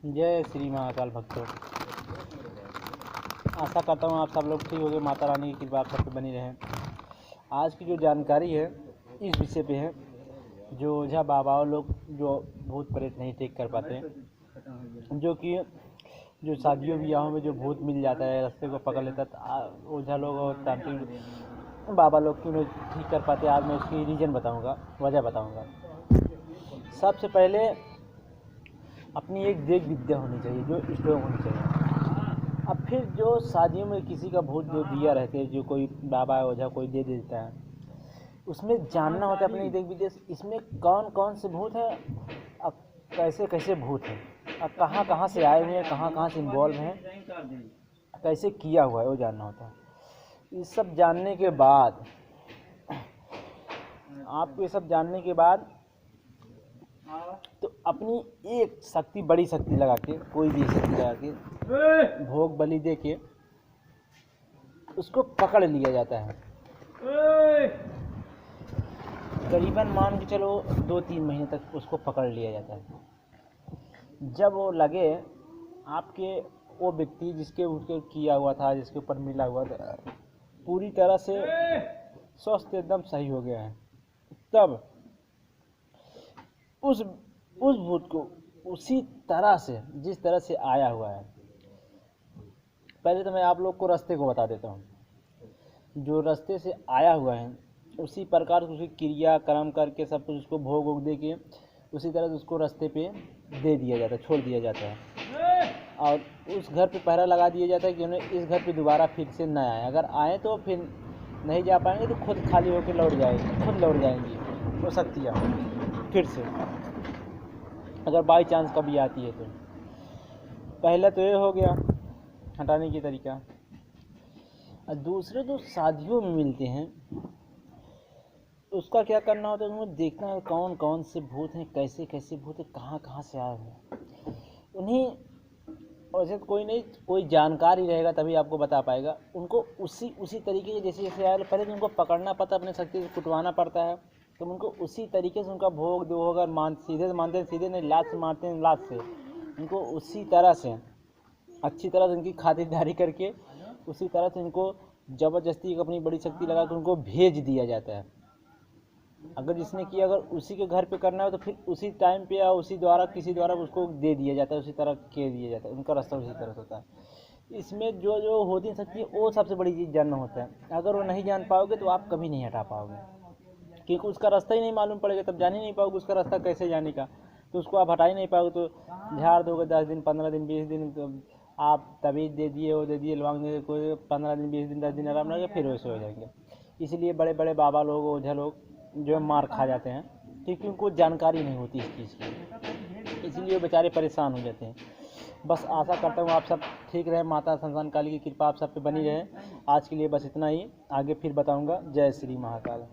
जय श्री महाकाल भक्तों। आशा करता हूँ आप सब लोग ठीक होंगे। माता रानी की कृपा आप सब पे बनी रहे। आज की जो जानकारी है इस विषय पे है, जो ओझा बाबाओं लोग जो भूत प्रेत नहीं ठीक कर पाते, जो कि जो शादियों ब्याहों में जो भूत मिल जाता है, रास्ते को पकड़ लेता है, ओझा लोग और तांत्रिक बाबा लोग क्यों नहीं ठीक कर पाते। आज मैं उसकी रीज़न बताऊँगा, वजह बताऊँगा। सबसे पहले अपनी एक देव विद्या होनी चाहिए जो स्ट्रॉन्ग होनी चाहिए। अब फिर जो शादियों में किसी का भूत जो दिया रहते हैं, जो कोई बाबा ओझा कोई दे देता है, उसमें जानना होता है अपनी देव विद्या इसमें कौन कौन से भूत हैं, अब कैसे कैसे भूत हैं, अब कहाँ कहाँ से आए हुए हैं, कहाँ कहाँ से इन्वॉल्व हैं, कैसे किया हुआ है, वो जानना होता है। ये सब जानने के बाद आपको ये सब जानने के बाद तो अपनी एक शक्ति, बड़ी शक्ति लगा के, कोई भी शक्ति लगा के भोग बलि दे के उसको पकड़ लिया जाता है। करीबन मान के चलो 2-3 महीने तक उसको पकड़ लिया जाता है। जब वो लगे आपके वो व्यक्ति जिसके उसके किया हुआ था, जिसके ऊपर मिला हुआ था, पूरी तरह से स्वस्थ एकदम सही हो गया है, तब उस भूत को उसी तरह से जिस तरह से आया हुआ है, पहले तो मैं आप लोग को रास्ते को बता देता हूँ। जो रास्ते से आया हुआ है उसी प्रकार उसकी क्रिया कर्म करके सब कुछ उसको भोग वोग दे के उसी तरह से उसको रास्ते पे दे दिया जाता है, छोड़ दिया जाता है। और उस घर पे पहरा लगा दिया जाता है कि उन्हें इस घर पे दोबारा फिर से न आए। अगर आए तो फिर नहीं जा पाएंगे तो खुद खाली होकर लौट जाएंगे, खुद लौट जाएंगी वो शक्तियाँ फिर से, अगर बाई चांस कभी आती है तो। पहला तो ये हो गया हटाने की तरीका। और दूसरे जो शादियों में मिलते हैं उसका क्या करना होता है, उन्हें देखना है कौन कौन से भूत हैं, कैसे कैसे भूत हैं, कहाँ कहाँ से आए हैं उन्हें। वैसे तो कोई नहीं, कोई जानकार ही रहेगा तभी आपको बता पाएगा। उनको उसी तरीके से जैसे जैसे आए पहले तो उनको पकड़ना पड़ता है, अपने शक्ति से कुटवाना पड़ता है, तो उनको उसी तरीके से उनका भोग दो। अगर सीधे से मानते हैं सीधे, नहीं लात से मारते हैं लात से, उनको उसी तरह से अच्छी तरह से उनकी खातिरदारी करके उसी तरह से उनको ज़बरदस्ती अपनी बड़ी शक्ति लगा कर उनको भेज दिया जाता है। अगर जिसने किया अगर उसी के घर पे करना है तो फिर उसी टाइम पे या उसी द्वारा किसी द्वारा उसको दे दिया जाता है, उसी तरह के दिया जाता है, उनका रास्ता उसी तरह से होता है। इसमें जो जो होती सकती है वो सबसे बड़ी चीज़ जानना होता है। अगर वो नहीं जान पाओगे तो आप कभी नहीं हटा पाओगे, क्योंकि उसका रास्ता ही नहीं मालूम पड़ेगा, तब जान ही नहीं पाओगे उसका रास्ता कैसे जाने का, तो उसको आप हटा ही नहीं पाओगे। तो झाड़ दोगे 10 दिन 15 दिन 20 दिन, तो आप तबीज़ दे दिए, वो दे दिए, लौंग दे दिए, कोई 15 दिन 20 दिन 10 दिन आराम लगेगा, फिर वैसे हो जाएंगे। इसलिए बड़े बड़े बाबा लोग ओझा लोग जो मार खा जाते हैं, क्योंकि उनको जानकारी नहीं होती इस चीज़ की, इसलिए वो बेचारे परेशान हो जाते हैं। बस आशा करता हूँ आप सब ठीक रहे, माता संतान काली की कृपा आप सब पे बनी रहे। आज के लिए बस इतना ही, आगे फिर बताऊँगा। जय श्री महाकाल।